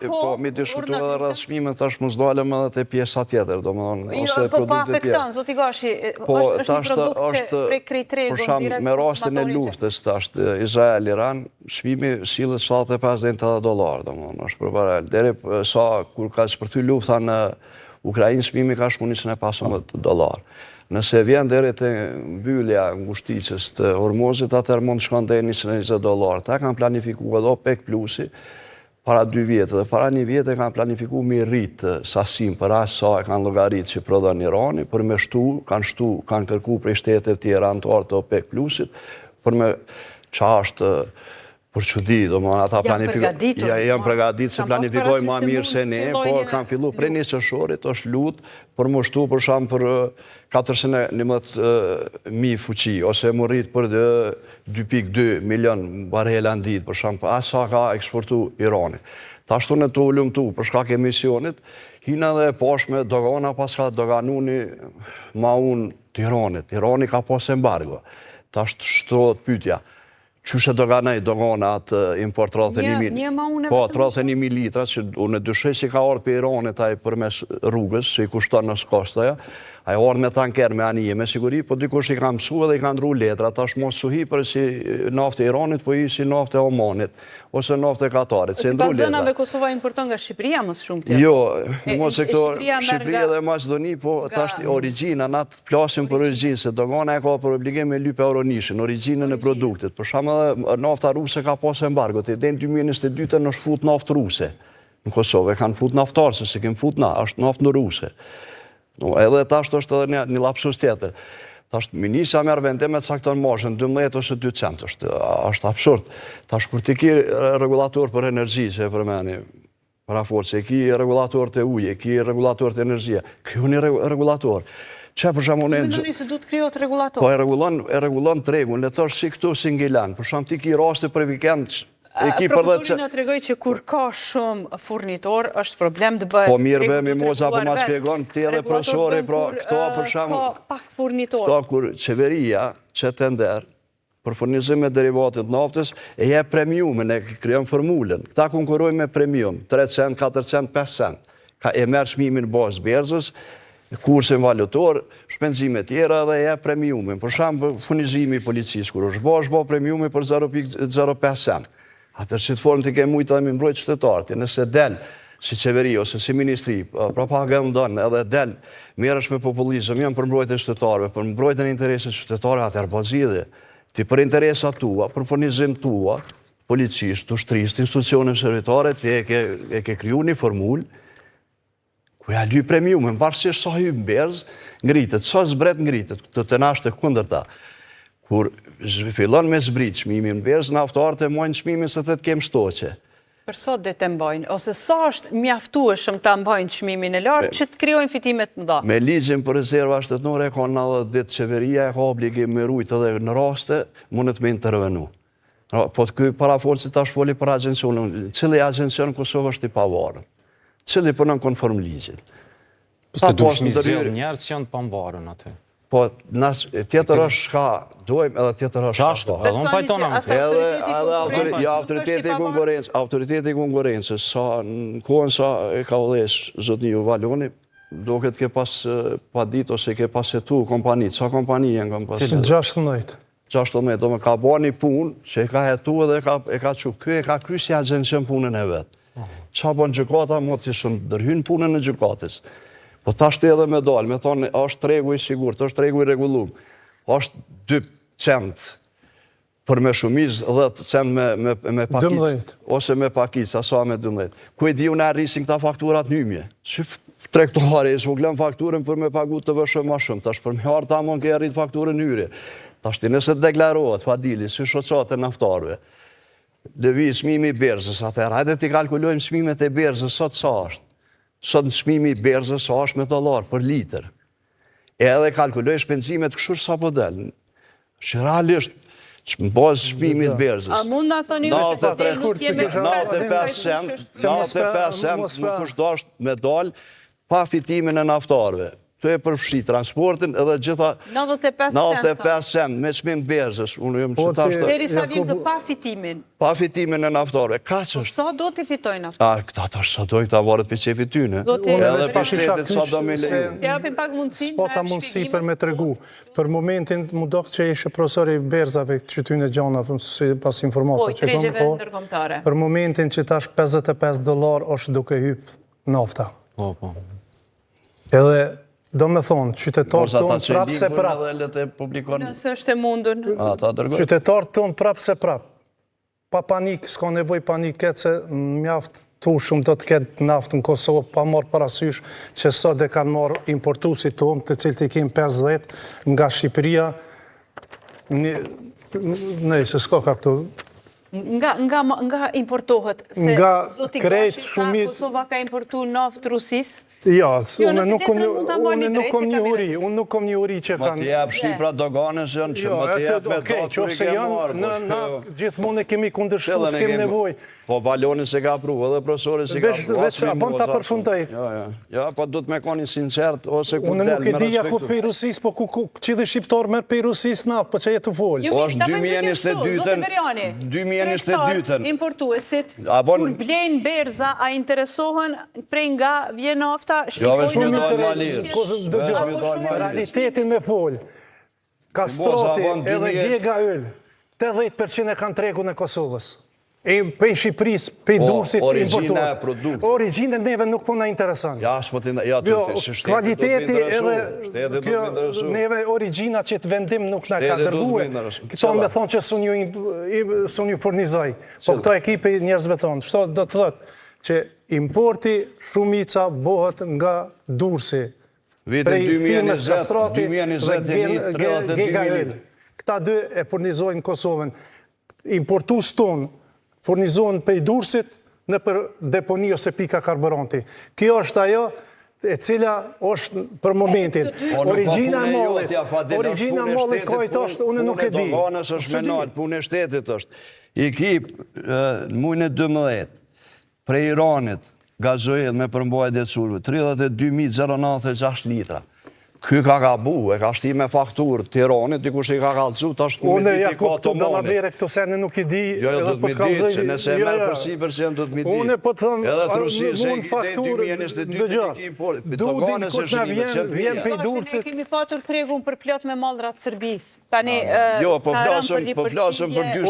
Po, mi diskutu edhe rreth çmimeve tash mos dalem edhe te pjesa tjetër, domethënë ose po pa produkte tjera. afekton, zoti Gashi, Po, është një produkt që prej krejt tregun direkt. Me rastin e luftës tash Izrael-Iran, çmimi sillet $75 domethënë, është për barel. Deri sa kur ka shpërthy lufta në Ukrainë, çmimi ka shku $115. Nëse vjen deri te mbyllja ngushticës të Hormuzit, atëherë mund të shkon deri $120. Ta kanë planifikuar edhe OPEC Plusi para 2 vjetë, dhe para 1 vjetë e kanë planifiku mi rritë sasim për asë sa e kanë llogaritë që prodhon Irani, për me kanë kërku prej shteteve tjera anëtar të OPEC Plusit, për me është për çudi, domethënë ata planifikojnë. Janë përgatitur se planifikojnë më mirë se ne, po kanë filluar prej nisëshorit, është lutë për më shtu për shkak për 411.000 fuqi, ose më rrit për 2.2 milion barela në ditë, për shkak asa ka eksportu Irani. Tashtu në të ulumtu për shkak emisionit, hina dhe poshme dogana pas ka doganuni ma unë të Iranit. Irani ka pas embargo. Tash shtrohet pyetja. Qyshe dogana atë import 31.000 litra, që unë dyshoj që ka orë për Iranit ai përmes rrugës, që i kushton në Skostaja, a i orë me tanker me anije, me siguri, po dikush i ka mësu edhe i ka ndru letra, tash mos suhi për si naftë e Iranit, po i si naftë e Omanit, ose naftë e Katarit, se ndru letra. Si pas dënave Kosova importon nga Shqipëria mësë shumë tjerë? Jo, mos e këto Shqipëria dhe Macedoni, po tash origjina, na të plasim për origjinë, se dogana e ka për obligim me lyp euronishin, origjinën e produktit. Për shembull, nafta ruse ka pas embargo, te den 2022 në shfut naftë ruse. Në Kosovë kanë fut naftar, se se kemë fut na, është naftë në ruse. Edhe tash është edhe një lapsus tjetër. Tash ministra merr vendime të cakton moshën 12 ose 2 cent, është absurd. Tash kur ti ke rregullator për energji, se e përmeni para forcë, ki rregullator të ujit, ki rregullator të energjia, krijoni rregullator. Çfarë për shembull ne mendoni se duhet krijohet rregullator? Po e rregullon tregun, le të thosh si këtu si Ngilan. Për shembull ti ke raste për vikend. Profesori na tregoi që kur ka shumë furnitor është problem të bëhet. Po mirë bëmi moza po ma shpjegon ti edhe profesori, pra këto për shembull ka pak furnitor. Këto kur qeveria që tender për furnizim me derivatet naftës e jep premiumin, e krijon formulën. Këta konkurrojnë me premium, 3 cent, 4 cent, 5 cent. Ka e merr çmimin bazë berzës, kursin valutor, shpenzime tjera dhe jep premiumin. Për shembull furnizimi i policisë kur është bë premiumi për 0.05 cent. Atër që të formë të kemë mujtë dhe mi mbrojtë qytetarët, nëse del si qeveri ose si ministri, propagandon edhe del, merresh me populizëm, janë për mbrojtë e qytetarëve, për mbrojtë në interesit qytetarëve, atër bazidhe, ti për interesat tua, për furnizim tua, policisht, ushtrisht, institucionet servitare, ti e ke kriju një formull, ku ja ly premiumin, varësisht sa hyjë mberz, ngritet, sa zbret ngritet, të nashte kundër ta. Kur fillon me zbrit çmimin në berzë, naftarët e mojnë çmimin se të kemë shtoqe. Për sot dhe të mbajnë, ose sa është mjaftueshëm të mbajnë çmimin e lartë që të krijojnë fitimet më dha? Me ligjin për rezerva shtetënore ka 90 ditë qeveria e ka obligim me rujtë edhe në raste mundet me intervenu. Po të ky parafolsi tash foli për agjencionin, cili agjencion Kosovë është i pavarur, cili punon konform ligjit. Se dush një zell njerë që janë pavarur aty. Po, tjetër është ka, dojmë edhe tjetër është qashtu, edhe unë pajtona më të. Autoriteti i konkurencës, në kohën sa e ka vëdhesh zotniju Valoni, do këtë ke pas pa dit ose ke pas jetu kompanit. Sa kompani jenë kam pas? 16. 16, do me ka bo një punë që e ka jetu edhe e ka që kjo e ka kry si agjencion punën e vetë. Qa bon gjykata, mo të shumë dërhyn punën e gjykatis. Po ta shte edhe me dalë, me thonë, është tregu i sigurt, është tregu i regulum, është 2 cent për me shumiz, 10 cent me pakic, ose me pakic, asa me 12. Ku e di unë e rrisin këta fakturat njëmje? Që trektuari, e s'voglen fakturën për me pagu të vëshëm ma shumë, tash për me harë ta mon ke rrit fakturën njëri. Tash ti nëse të deklarohet, pa dili, si shoqate naftarve, lëvi smimi i berzës atër, hajde ti kalkulojmë smimet e berzës, sot sa është? Sot në çmimi i berzës është me $1 për litër. Edhe kalkuloj shpenzimet këshur sa po del. Që realisht, në bazë çmimit berzës. A mund na thoni 95 cent nuk është dashtë me dal pa fitimin e naftarëve. të e përfshi transportin edhe gjitha 95 cent me çmim berzës. Unë jam qytetar. Derisa vim të pa fitimin. Pa fitimin e naftarëve. Kaç është? Sa do t'i fitojnë naftarët? Këta tash sa dojnë këta varet për qefi tyne. Edhe për shtetit sa do me leju. Japim pak mundësin. S'pata mundësi për me tregu. Për momentin mu do që ishe profesori berzave që ty në gjana, si pas informata që tregjeve ndërkombëtare. Për momentin që tash $55 është duke hyp nafta. Po. Edhe do me thonë, qytetarë tonë prapë se prapë. Nëse është e mundun. Qytetarë tonë prapë se prapë. Pa panik, s'ka nevoj panik këtë se mjaft tu shumë do të ketë naftë në Kosovë, pa marë parasysh që sot dhe kanë marë importusit tonë, të cilët i kemë 50 nga Shqipëria. Nej, se s'ka ka këtu. Nga importohet, se zoti Gashi ka Kosova ka importu naftë Rusisë. Ja, unë nuk kom një uri që kanë... Ma të jep Shqipra doganës janë që ma të jep me datë për i ke marrë. Na gjithmonë e kemi kundërshtu, s'kem nevoj. Po Valoni se ka pru, edhe profesori se ka pru. Veç, a bon ta përfundaj. Ja, po du të me koni sincert, ose ku unë nuk e dija ku pej Rusis, po që dhe Shqiptar merë pej Rusis nafë, po që jetë u folë. O është 2022-ën. Importuesit, kur blejnë berza, a interesohen prej nga vje nafta, shqipojnë në të realitetin me folë. Kastroti edhe Djega Yll, 80% e kanë tregu në Kosovës. Pej Shqipëris, pej Durrësit, importuar. Origjina neve nuk po na intereson. Kvaliteti edhe neve origjina që të vendim nuk na ka dërguar. Këto me thonë që sun ju furnizoj. Po këto ekipe njerëzve tonë. Shto do të thotë që importi shumica bëhet nga Durrësi. Prej firmës Kastrati dhe Djega Yll. Këta dy e furnizojnë Kosovën. Importus tonë furnizohen pej Durrësit në për deponi ose pika karburanti. Kjo është ajo e cila është për momentin. Origjina e mollit kojt është, unë nuk e di. Doganës është menat, punë e shtetit është. I kip në mujnë e 12, prej Iranit, gazoil me përmbajtje të sulve, 32.096 litra. Ky ka gabu, e ka shti me fakturë Tiranit, dikush i ka kalcu, ta shtu me diti ka të moni. Unë këtu sene nuk i di. Jo, do të mi ditë, që nëse e merë përsi përsi, do të mi ditë. Unë po të thëmë, edhe të rusi, se i fakturë, dudin kut në vjen pej Durrësit. Kemi patur tregun për plot me mallrat Serbisë. Tani, jo, po flasëm për dy